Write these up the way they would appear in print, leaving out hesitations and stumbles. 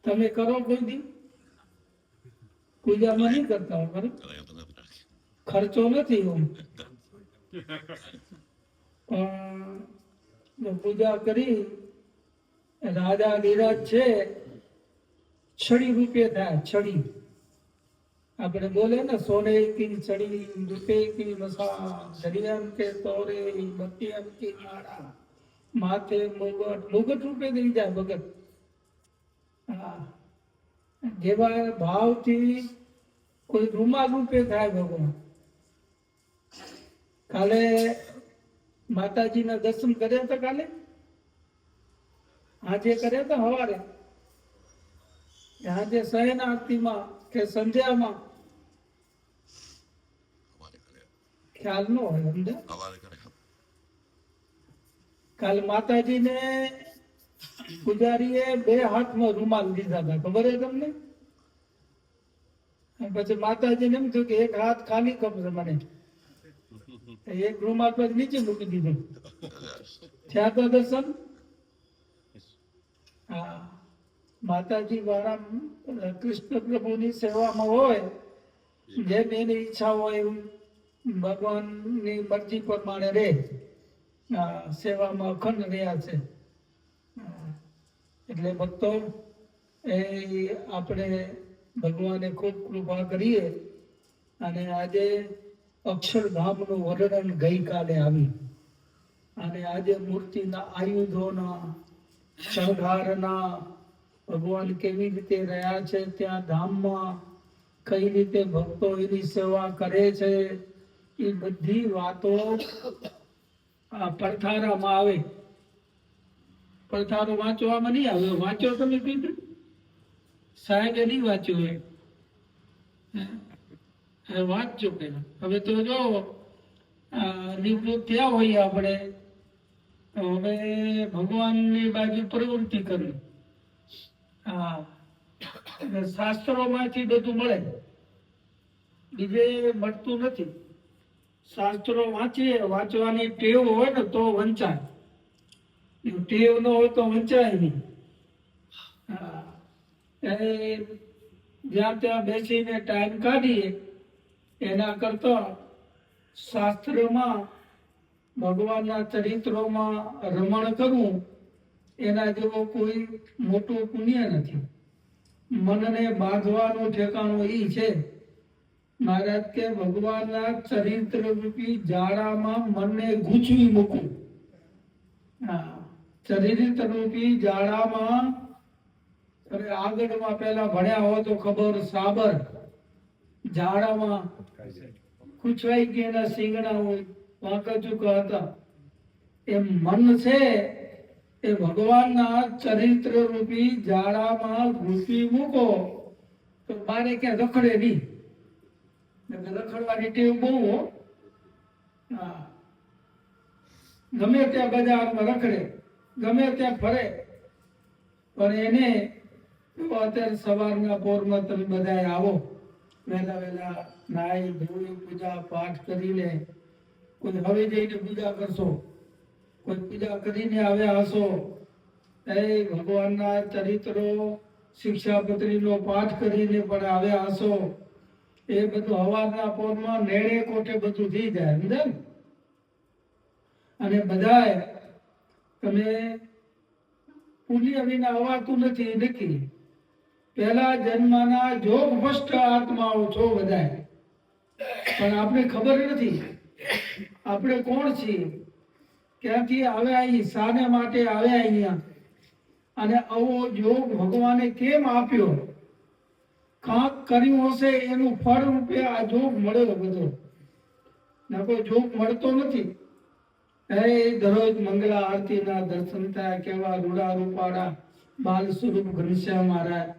તમે કરો કોઈ દી પૂજામાં નહીં કરતા હો? ખર્ચો નથી એમ, પણ પૂજા કરી રાજા ધીરાજ છે છડી રૂપે થાય. છડી આપણે બોલે ને, સોને કી છડી રૂપે કી મસા, દરિયામ કે તોરે બત્તીમ કી માળા, માથે મુગટ. મુગટ રૂપે થઈ જાય ભગત. હા, જેવા ભાવથી કોઈ રૂમાલ રૂપે થાય ભગવાન. કાલે માતાજીના દર્શન કર્યા હતા. કાલે આજે કર્યા હતા. સવારે આજે શયન આરતીમાં કે સંધ્યામાં ખ્યાલ ન હોય. સમજે? કાલે માતાજીને પૂજારીએ 2 હાથમાં રૂમાલ લીધા હતા. ખબર છે તમને? પછી માતાજીને એમ થયું કે એક હાથ ખાલી ખપશે મને, એક રૂમાલ પર નીચે મૂકી દીધો. થયા તો દર્શન. હા, માતાજી વાળા કૃષ્ણ પ્રભુની સેવામાં હોય, જેમ એની ઈચ્છા હોય એવું ભગવાનની મરજી પ્રમાણે રહે. સેવામાં અખંડ રહ્યા છે. એટલે ભક્તો, એ આપણે ભગવાને ખૂબ કૃપા કરીએ. અને આજે અક્ષરધામનું વર્ણન ગઈકાલે આવી, અને આજે મૂર્તિના આયુધોના શણગારના ભગવાન કેવી રીતે રહ્યા છે ત્યાં ધામમાં, કઈ રીતે ભક્તો એની સેવા કરે છે, એ બધી વાતો આ પડથારામાં આવે. પડથારો વાંચવામાં નહીં આવે. વાંચો તમે કીધું સાહેબે નહીં વાંચ્યું હોય, વાંચજો પેલા. હવે તો જો નિવૃત્ત થયા હોઈએ આપણે, હવે ભગવાનની બાજુ પ્રવૃત્તિ કરવી. હા, શાસ્ત્રોમાંથી બધું મળે, બીજે મળતું નથી. શાસ્ત્રો વાંચીએ, વાંચવાની ટેવ હોય ને તો વંચાય, ટેવ ન હોય તો વંચાય નહીં. હા, જ્યાં ત્યાં બેસીને ટાઈમ કાઢીએ એના કરતા શાસ્ત્રોમાં ભગવાનના ચરિત્રોમાં રમણ કરવું, એના જેવો કોઈ મોટું પુણ્ય નથી. મનને બાંધવાનું ઠેકાણું એ છે. મહારાજ કે ભગવાનના ચરિત્ર રૂપી જાળામાં મનને ગૂંચવી મૂકવું. હા, ચરિત્ર રૂપી જાળામાં. અરે આગળમાં પેલા ભણ્યા હોય તો ખબર, સાબર જાળામાં ખૂંચવાઈ ગયેલા શીંગડા હોય, વાંકા ચૂકા હતા. એમ મન છે એ ભગવાનના ચરિત્ર રૂપી જાળામાં ઘૂસી મૂકો તો બારે ક્યાં રખડે નહીં. રખડવાની ટેવ બહુ હો. હા, ગમે ત્યાં બજારમાં રખડે, ગમે ત્યાં ફરે, પણ એને અત્યારે સવારના પોરમાં તમે બધા આવો, વહેલા વહેલા નાઈ ધોઈ પૂજા પાઠ કરીને, કોઈ હવે જઈને પૂજા કરશો, કોઈ પૂજા કરીને આવ્યા હશો, એ ભગવાનના ચરિત્રો શિક્ષાપત્રીનો પાઠ કરીને પણ આવ્યા હશો. એ બધું હવારના પોરમાં નેડે કોઠે બધું થઈ જાય. સમજે ને? અને બધાએ તમે પુણ્ય વિના અવાતું નથી નક્કી. પહેલા જન્મના જોગ ભ્રષ્ટ આત્માઓ છો બધાએ, પણ આપણે ખબર નથી આપણે કોણ છીએ, ક્યાંથી આવ્યા, અહીં શાને માટે આવ્યા અહીંયા, અને આવો યોગ ભગવાને કેમ આપ્યો. કાંક કર્યું હશે એનું ફળ રૂપે આ જોગ મળેલો બધો, ના કોઈ જોગ મળતો નથી. દરરોજ મંગળા આરતીના દર્શન થાય. કેવા રૂડા રૂપાળા બાલ સ્વરૂપ ઘનશ્યામ મહારાજ,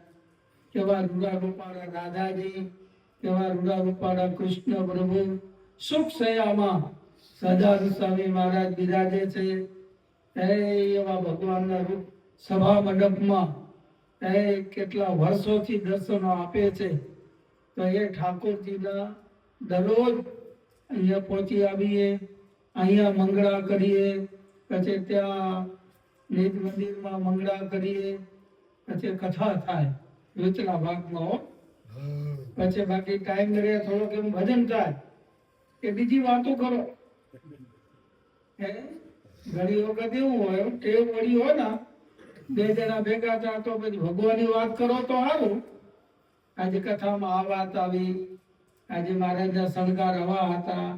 કેવા રૂડા રૂપાળા રાધાજી, કેવા રૂડા રૂપાળા કૃષ્ણ પ્રભુ સુખ સયામાં સહજાનંદ સ્વામી મહારાજ બિરાજે છે. એવા ભગવાનના રૂપ સભા મંડપમાં કેટલા વર્ષોથી દર્શનો આપે છે. તો એ ઠાકોરજીના દરરોજ અહીંયા પહોંચી આવીએ, અહીંયા મંગળા કરીએ, પછી ત્યાં નિજ મંદિરમાં મંગળા કરીએ, પછી કથા થાય વચલા ભાગમાં હો. પછી બાકી ટાઈમ રહે થોડોક એમ ભજન થાય કે બીજી વાતો કરો. હે ઘણી વખત એવું હોય ટેવ વળી હોય ને બે જણા ભેગા થાય તો પછી ભગવાનની વાત કરો તો સારું. આજે કથામાં આ વાત આવી, આજે મહારાજના શણગાર હવા હતા,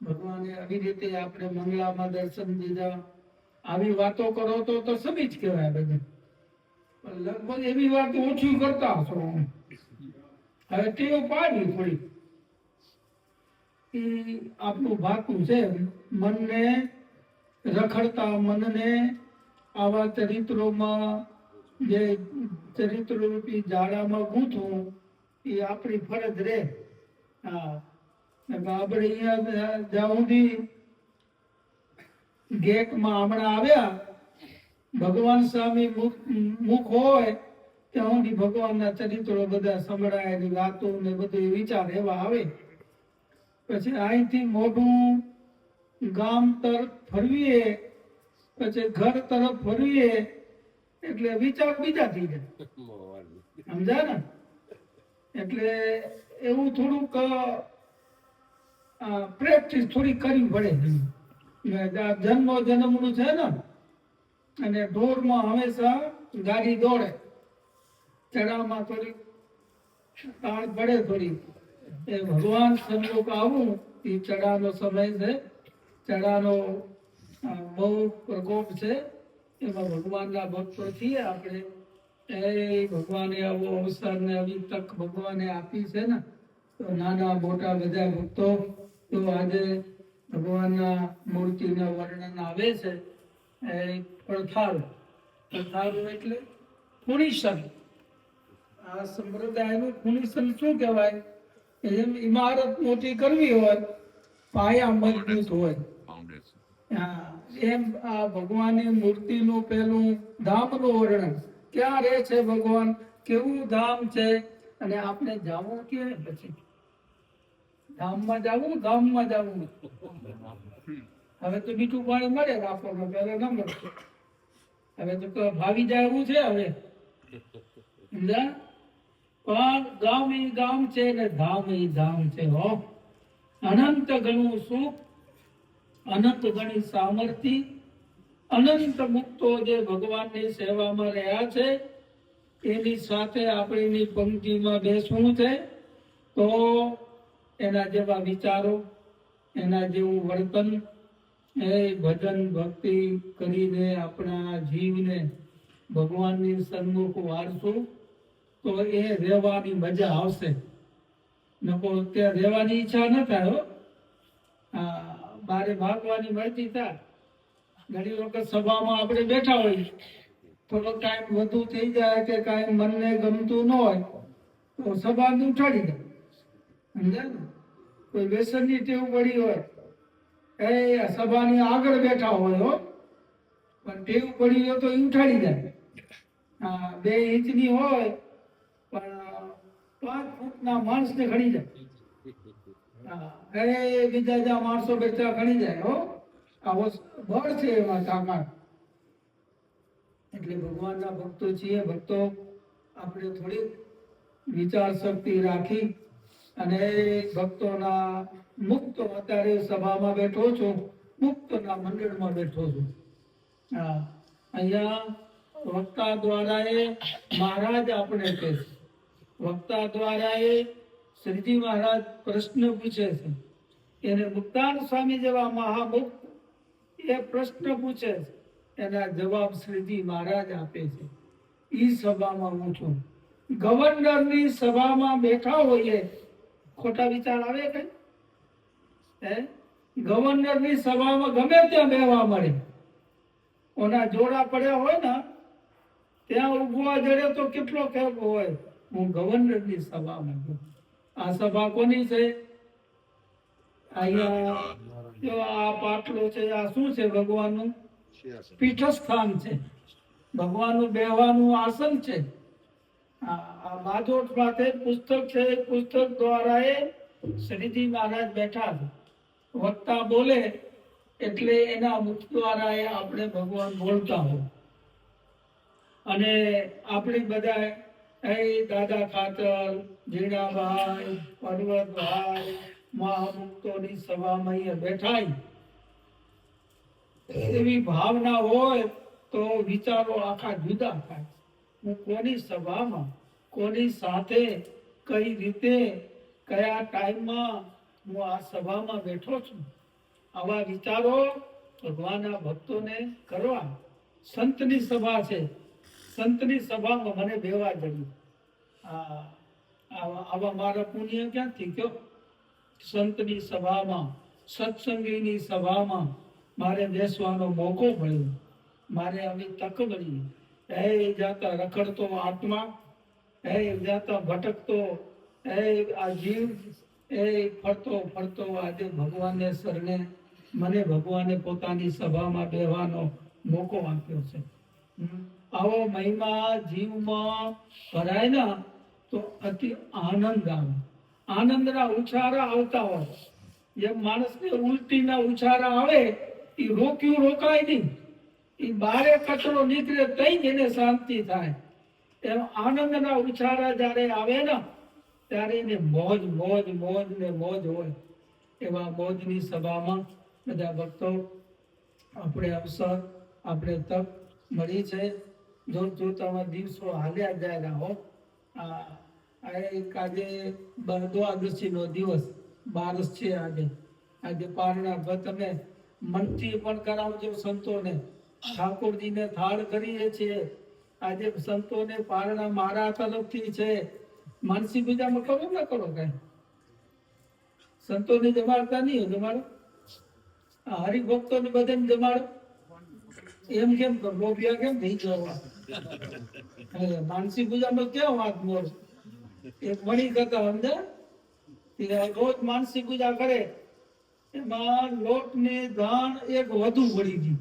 ભગવાને આવી રીતે આપણે મંગલામાં દર્શન દીધા, આવી વાતો કરો તો સબી જ કહેવાય બધું. પણ લગભગ એવી વાત ઓછી કરતા હશો. હવે ટેવ પાડવી થોડી. આપણું ભાતું છે મનને રખડતા મનને આવા ચરિત્રોમાં જે ચરિત્ર રૂપી જાળામાં ગૂંથવું એ આપણી ફરજ રહે. હા આપણે અહીંયા જ્યાં સુધી ગેટમાં હમણાં આવ્યા ભગવાન સ્વામી મુખ હોય ત્યાં સુધી ભગવાનના ચરિત્રો બધા સંભળાય, એની વાતો ને બધું વિચાર એવા આવે. પછી અહીંથી મોઢું ગામ તરફ ફરવીએ, પછી ઘર તરફ ફરવીએ એટલે વિચાર બીજા થઈ જાય. સમજાય ને? એટલે એવું થોડુંક પ્રેક્ટિસ થોડી કરવી પડે. જન્મનું છે ને, અને ઢોરમાં હંમેશા ગાડી દોડે, ચડાવમાં થોડી તાણ પડે થોડી. એ ભગવાન સન્મુખ આવું એ ચડાનો સમય છે, ચડાનો બહુ પ્રકોપ છે. એમાં ભગવાનના ભક્તો છીએ આપણે. એ ભગવાને આવો અવસર ને આવી તક ભગવાને આપી છે ને, તો નાના મોટા બધા ભક્તો તો આજે ભગવાનના મૂર્તિના વર્ણન આવે છે. એ પડથારું એટલે પુનિશન. આ સંપ્રદાયનું પુનિશન શું કહેવાય? એમ ઇમારત મોટી કરવી હોય, પાયા મજબૂત હોય. હા, એમ આ ભગવાનની મૂર્તિનું પેલું ધામનું વર્ણન. ક્યાં રહે છે ભગવાન, કેવું ધામ છે, અને આપણે જાવું ક્યાં? પછી ધામમાં જાવું, ગામમાં જાવું. હવે તો મીઠું પાણી મળે રાખવામાં, પહેલા ન મળશે. હવે તો ભાવી જાય એવું છે. હવે સમજા? પણ ગામ એ ગામ છે ને ધામ એ ધામ છે. હો, અનંત ગણું સુખ, અનંત ગણી સામર્થ્ય, અનંત મુક્તો જે ભગવાનની સેવામાં રહ્યા છે એની સાથે આપણીની પંક્તિમાં બેસવું છે. તો એના જેવા વિચારો, એના જેવું વર્તન, એ ભજન ભક્તિ કરીને આપણા જીવને ભગવાનની સન્મુખ વારશું તો એ રહેવાની મજા આવશે. નકો ત્યાં રહેવાની ઈચ્છા ન થાય. હો, બારે ભાગવાની મરજી થાય. ઘણી વખત સભામાં આપણે બેઠા હોય, થોડો ટાઈમ વધુ થઈ જાય કે કાંઈ મનને ગમતું ન હોય તો સભાને ઉઠાડી દે. સમજાય ને? કોઈ વ્યસનની ટેવ પડી હોય, એ સભાની આગળ બેઠા હોય હો, પણ ટેવ પડી હોય તો ઉઠાડી જાય. 2 ઇંચની હોય પણ 5 ફૂટના માણસને ઘડી જાય. બીજા જ્યાં માણસો બેઠા ઘણી જાય. હો, આવો બળ છે એમાં તાકાત. એટલે ભગવાનના ભક્તો છીએ. ભક્તો આપણે થોડી વિચાર શક્તિ રાખી અને ભક્તોના મુક્ત, અત્યારે સભામાં બેઠો છું, મુક્તના મંડળમાં બેઠો છું. અહીંયા વક્તા દ્વારા એ મહારાજ આપણે કહે છે. વક્તા દ્વારા એ શ્રીજી મહારાજ પ્રશ્ન પૂછે છે. એને મુક્તાન સ્વામી જેવા મહામુક્ત એ પ્રશ્ન પૂછે છે, એના જવાબ શ્રીજી મહારાજ આપે છે. ઈ સભામાં હું છું. ગવર્નરની સભામાં બેઠા હોઈએ, ખોટા વિચાર આવે કઈ? ગવર્નરની સભામાં ગમે ત્યાં બેહવા મળે. ઓના જોડા પડ્યા હોય ને ત્યાં ઉભવા જડે તો કેટલો કેપ હોય, હું ગવર્નરની સભામાં છું. આ સભા કોની છે? અહીંયા જો આ પાટલો છે, આ શું છે? ભગવાનનું પીઠસ્થાન છે, ભગવાનનું બેહવાનું આસન છે. આ બાજોટ સાથે પુસ્તક છે, પુસ્તક દ્વારા એ શ્રીજી મહારાજ બેઠા છે. વક્તા બોલે એટલે એના મુખ દ્વારા એ આપણે ભગવાન બોલતા હોય. અને આપણી બધા દાદા ખાતર, જીણાભાઈ, પર્વતભાઈ, મહામુક્તોની સભામાં અહીંયા બેઠા, એવી ભાવના હોય તો વિચારો આખા જુદા થાય. હું કોની સભામાં, કોની સાથે, કઈ રીતે, કયા ટાઈમમાં હું આ સભામાં બેઠો છું, આવા વિચારો ભગવાનના ભક્તોને કરવા. સંતની સભા છે, સંતની સભામાં મને બેવા જડ્યું. આવા મારા પુણ્ય ક્યાંથી કયો? સંતની સભામાં, સત્સંગીની સભામાં મારે બેસવાનો મોકો મળ્યો, મારે આવી તક મળી. હે જાતા રખડતો આત્મા, હે જાતા ભટકતો, હે આ જીવ, એ ફરતો ફરતો આજે ભગવાનને શરણે મને ભગવાને પોતાની સભામાં બેહવાનો મોકો આપ્યો છે. આવો મહિમા જીવમાં ભરાય ને તો અતિ આનંદ આવે. આનંદના ઉછાળા આવતા હોય. જેમ માણસને ઉલટીના ઉછાળા આવે, એ રોક્યું રોકાય નહીં, એ બારે કચરો નીકળે તઈ જ એને શાંતિ થાય. એમ આનંદના ઉછાળા જ્યારે આવે ને ત્યારે એને મોજ મોજ મોજ ને મોજ હોય. એવા મોજની સભામાં બધા ભક્તો આપણે અવસર, આપણે તક મળી છે. જોતામાં દિવસો હાલ્યા જાય હો. આજે દ્વાદશીનો દિવસ 12 છે. આજે પારણા તમે મનથી પણ કરાવજો સંતોને. ઠાકોરજીને થાળ કરીએ છીએ આજે સંતોને પારણા મારા તરફથી છે. માનસી પૂજામાં કરો ન કરો કઈ સંતોને જમાડતા નહીં જમાડો, હરિભક્તોને બધાને જમાડો. એમ કેમ લોભિયા કેમ થઈ જવા? માનસી પૂજામાં કેમ વાત બોલ? એક મણી કરતા સમજા રોજ માનસી પૂજા કરે, એમાં લોટ ને ધાન એક વધુ પડી ગઈ.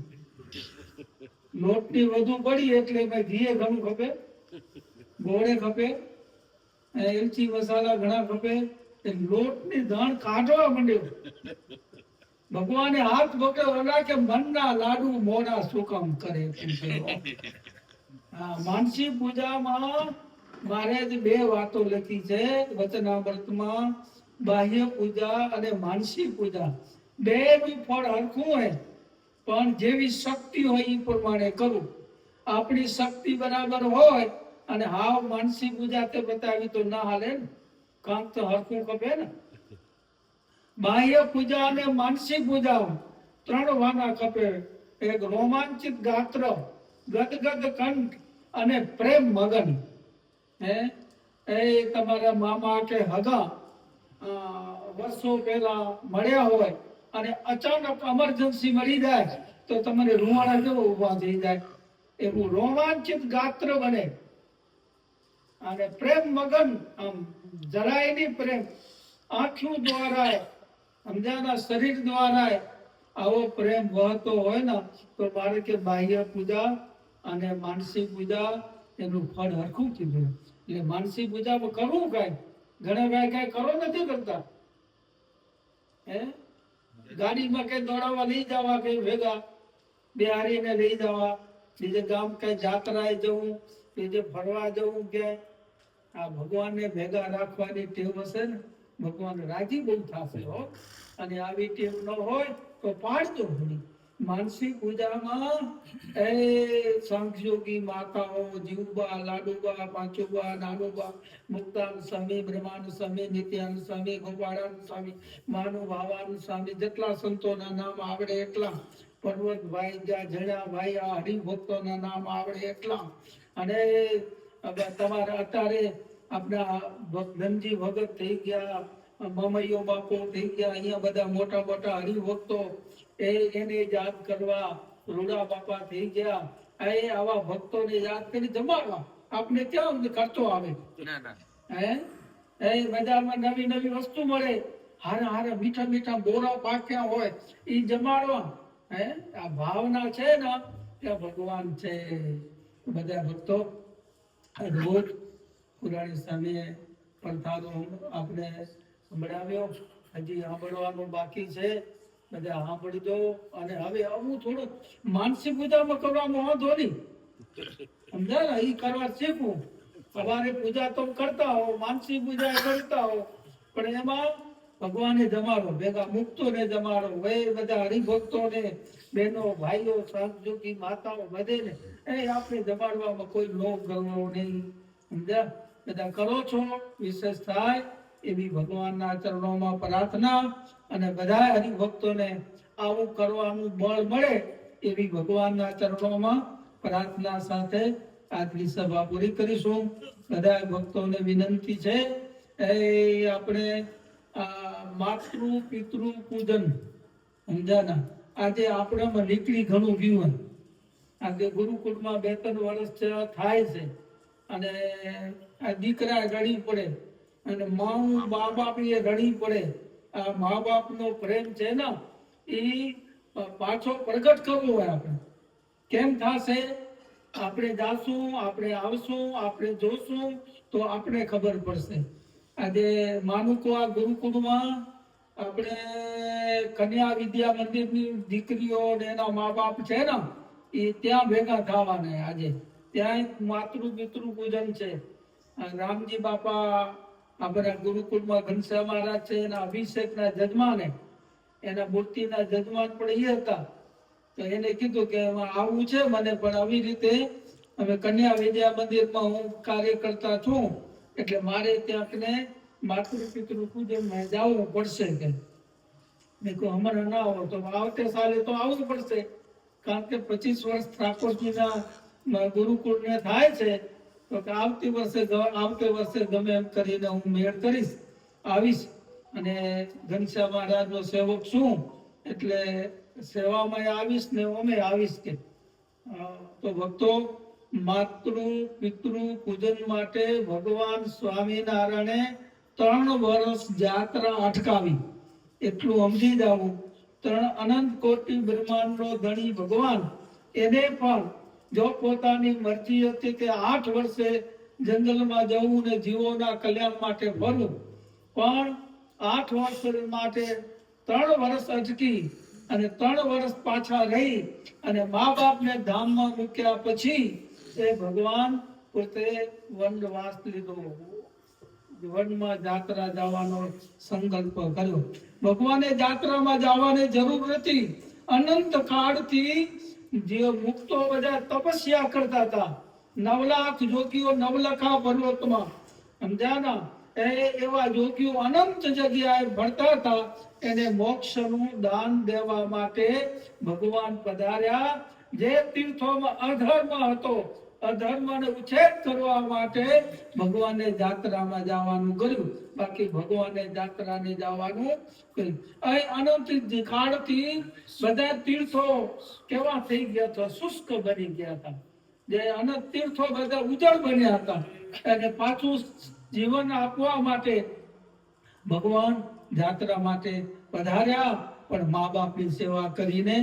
લોટ ની વધુ પડી એટલે ઘીએ ઘણું ખપે, ગોળે ખપે, એલચી મસાલા ઘણા ખપે. લોટ ની ધાણ કાઢવા માંડ્યો. ભગવાને હાથ પકડ્યો કે મનના લાડુ મોડા સુકમ કરે. માનસી પૂજામાં મારે જ 2 વાતો લખી છે વચનામૃતમાં. બાહ્ય પૂજા અને માનસી પૂજા, બેનું ફળ હરખું હોય, પણ જેવી શક્તિ હોય એ પ્રમાણે કરું. આપણી શક્તિ બરાબર હોય અને હાવ માનસી પૂજા તે બતાવી તો ના હાલે ને, કાંક તો હરખું ખપે ને. બાહ્ય પૂજા અને માનસી પૂજા 3 વાના ખપે. એક રોમાંચિત ગાત્ર, ગદગદ કંઠ અને પ્રેમ મગન. એ તમારા મામા કે હગા વર્ષો પહેલા મળ્યા હોય અને અચાનક એમરજન્સી મળી જાય તો તમારે રૂવાડા કેવો ઉભા થઈ જાય. એવું રોમાંચિત ગાત્ર બને અને પ્રેમ મગન, આમ જરાય નહીં પ્રેમ, આંખો દ્વારા સમજાના શરીર દ્વારા આવો પ્રેમ વહતો હોય ને તો મારે કે બાહ્ય પૂજા અને માનસી પૂજા એનું ફળ હરખું કીધું. એટલે માનસી પૂજામાં કરવું કાંઈ, ઘણા કઈ કરો નથી કરતા. ગાડીમાં કઈ દોડાવવા લઈ જવા, કઈ ભેગા બિહારીને લઈ જવા, બીજે ગામ કઈ જાત્રાએ જવું, બીજે ફરવા જવું, કે આ ભગવાનને ભેગા રાખવાની ટેવ હશે ને ભગવાન રાજી બહુ થશે હો. અને આવી ટેવ ન હોય તો પાડજો ઘણી. માનસી પૂજામાં એ સાંખ્યોગી માતાઓ, જીવબા, લાડુબા, પાંચુબા, નાનુબા, મુક્તાન સ્વામી, બ્રહ્માનુ સ્વામી, નિત્યાનંદ સ્વામી, ગોપાળાનંદ સ્વામી, માનુ ભાવાનંદ સ્વામી, જેટલા સંતોના નામ આવડે એટલા, પર્વતભાઈ, જણાભાઈ, આ હરિભક્તોના નામ આવડે એટલા. અને તમારા અત્યારે આપણા ધનજી ભગત થઈ ગયા, મમૈયો બાપો થઈ ગયા, અહીંયા બધા મોટા મોટા હરિભક્તો એને યાદ કરવા, રૂડા બાપા થઈ ગયા. આવા ભક્તોને યાદ કરી જમાડવા. આપને ક્યાં ખર્ચો આવે? બજારમાં નવી નવી વસ્તુ મળે, હારા હારા મીઠા મીઠા બોરા પાક્યા હોય, એ જમાડવા. આ ભાવના છે ને ત્યાં ભગવાન છે. બધા ભક્તો રોજ પુરાણી સ્વામીએ પડતારો આપણે સંભળાવ્યો, હજી સાંભળવાનું બાકી છે. બધા સાંભળી દો. અને હવે હું થોડું માનસી પૂજામાં કરવામાં વાંધો નહીં, સમજાય ને? એ કરવા શીખવું. સવારે પૂજા તો કરતા હો, માનસી પૂજા કરતા હો, પણ એમાં ભગવાનને જમાડો, ભેગા મુક્તોને જમાડો, ભાઈ બધા હરિભક્તોને, બહેનો ભાઈઓ સહયોગી માતાઓ બધેને એ આપણે જમાડવામાં કોઈ લોભ કરવો નહીં. સમજ્યા? બધા કરો છો વિશેષ થાય એવી ભગવાનના ચરણોમાં પ્રાર્થના, અને બધા હરિભક્તોને આવું કરવાનું બળ મળે એવી ભગવાનના ચરણોમાં પ્રાર્થના સાથે આજની સભા પૂરી કરીશું. બધા ભક્તોને વિનંતી છે, એ આપણે માતૃ પિતૃ પૂજન સમજાના આજે આપણામાં નીકળી ઘણું ગયું. આજે ગુરુકુળમાં 2-3 વર્ષ થાય છે, અને આ દીકરા રડી પડે, અને મા બાપ એ રડી પડે. આ મા બાપનો પ્રેમ છે ને એ પાછો પ્રગટ કરવો હોય. આપણે કેમ થશે? આપણે જાશું, આપણે આવશું, આપણે જોશું તો આપણે ખબર પડશે. આજે માનુકો આ ગુરુકુળમાં આપણે કન્યા વિદ્યા મંદિરની દીકરીઓ ને એના મા બાપ છે ને એ ત્યાં ભેગા થવાના. આજે ત્યાં માતૃ પિતૃ પૂજન છે. રામજી બાપા આપણા ગુરુકુળમાં ઘનશ્યામ મહારાજ છે, એના અભિષેકના જજમાને, એના મૂર્તિના જજમાન પણ એ હતા. તો એને કીધું કે આવું છે મને, પણ આવી રીતે અમે કન્યા વિદ્યા મંદિરમાં હું કાર્યકર્તા છું, એટલે મારે ત્યાં ને માતૃ પિતૃ પૂજનમાં જવું પડશે. કે મેં કહું હમણાં ના આવો તો આવતે સાલે તો આવવું પડશે, કારણ કે 25 વર્ષ ઠાકોરજીના ગુરુકુળને થાય છે. તો કે આવતે વર્ષે ગમે એમ કરીને હું મેળ કરીશ, આવીશ. અને ઘનશ્યામ મહારાજનો સેવક છું એટલે સેવામાં આવીશ ને અમે આવીશ. કે તો ભક્તો, માતૃ પિતૃ પૂજન માટે ભગવાન સ્વામિનારાયણે 3 વર્ષ યાત્રા અટકાવી, એટલું સમજી જવું. 3 અનંત કોટી બ્રહ્માંડનો ધણી ભગવાન, એને પણ જો પોતાની મરજી હતી કે 8 વર્ષે જંગલમાં જવું ને જીવોના કલ્યાણ માટે ફરવું, પણ 8 વર્ષ માટે 3 વર્ષ અટકી અને 3 વર્ષ પાછા રહી અને મા બાપને ધામમાં મૂક્યા પછી એ ભગવાન પોતે વનવાસ લીધો, વનમાં જાત્રા જવાનો સંકલ્પ કર્યો. ભગવાને જાત્રામાં જવાની જરૂર નથી. અનંત કાળથી જે મુક્તો બધા તપસ્યા કરતા હતા, 9 લાખ જોગીઓ નવલખા પર્વતમાં, સમજાના એવા જોગીઓ અનંત જગ્યાએ ભરતા હતા. એને મોક્ષનું દાન દેવા માટે ભગવાન પધાર્યા. જે તીર્થોમાં અધર્મ હતો, અધર્મને ઉચ્છેદ કરવા માટે ભગવાને જાત્રામાં જવાનું કર્યું. બાકી ભગવાને જાત્રાને જવાનું કર્યું. અહીં અનંત કાળથી બધા તીર્થો કેવા થઈ ગયા હતા? શુષ્ક બની ગયા હતા. જે અનંત તીર્થો બધા ઉજળ બન્યા હતા, અને પાછું જીવન આપવા માટે ભગવાન જાત્રા માટે પધાર્યા. પણ મા બાપની સેવા કરીને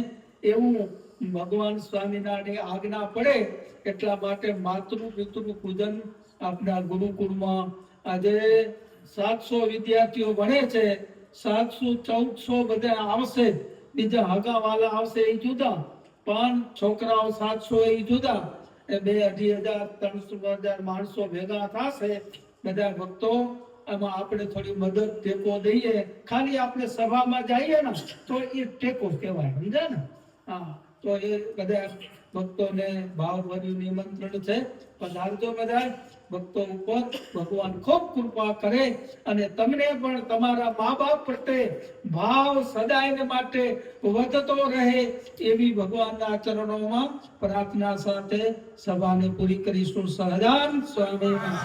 એવું ભગવાન સ્વામિનારાયણની આજ્ઞા પડે એટલા માટે માતૃ પિતૃ પૂજન આપણા ગુરુકુળમાં આજે 700 વિદ્યાર્થીઓ ભણે છે. 700-1400 બધા આવશે, બીજા હગાવાલા આવશે એ જુદા, પણ છોકરાઓ 700 એ જુદા. 2,000-2,500-3,000 માણસો ભેગા થશે. બધા ભક્તો એમાં આપણે થોડી મદદ ટેકો દઈએ. ખાલી આપણે સભામાં જઈએ ને તો એ ટેકો કહેવાય, સમજ્યા ને? હા, તો એ બધા ભક્તોને ભાવભર્યું નિમંત્રણ છે, પધારજો બધા ભક્તો ઉપર. ભગવાન ખૂબ કૃપા કરે અને તમને પણ તમારા મા બાપ પ્રત્યે ભાવ સદાય માટે વધતો રહે એવી ભગવાનના ચરણોમાં પ્રાર્થના સાથે સભાને પૂરી કરીશું. સહજાન સ્વામિનારાયણ.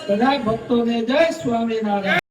બધા ભક્તોને જય સ્વામિનારાયણ.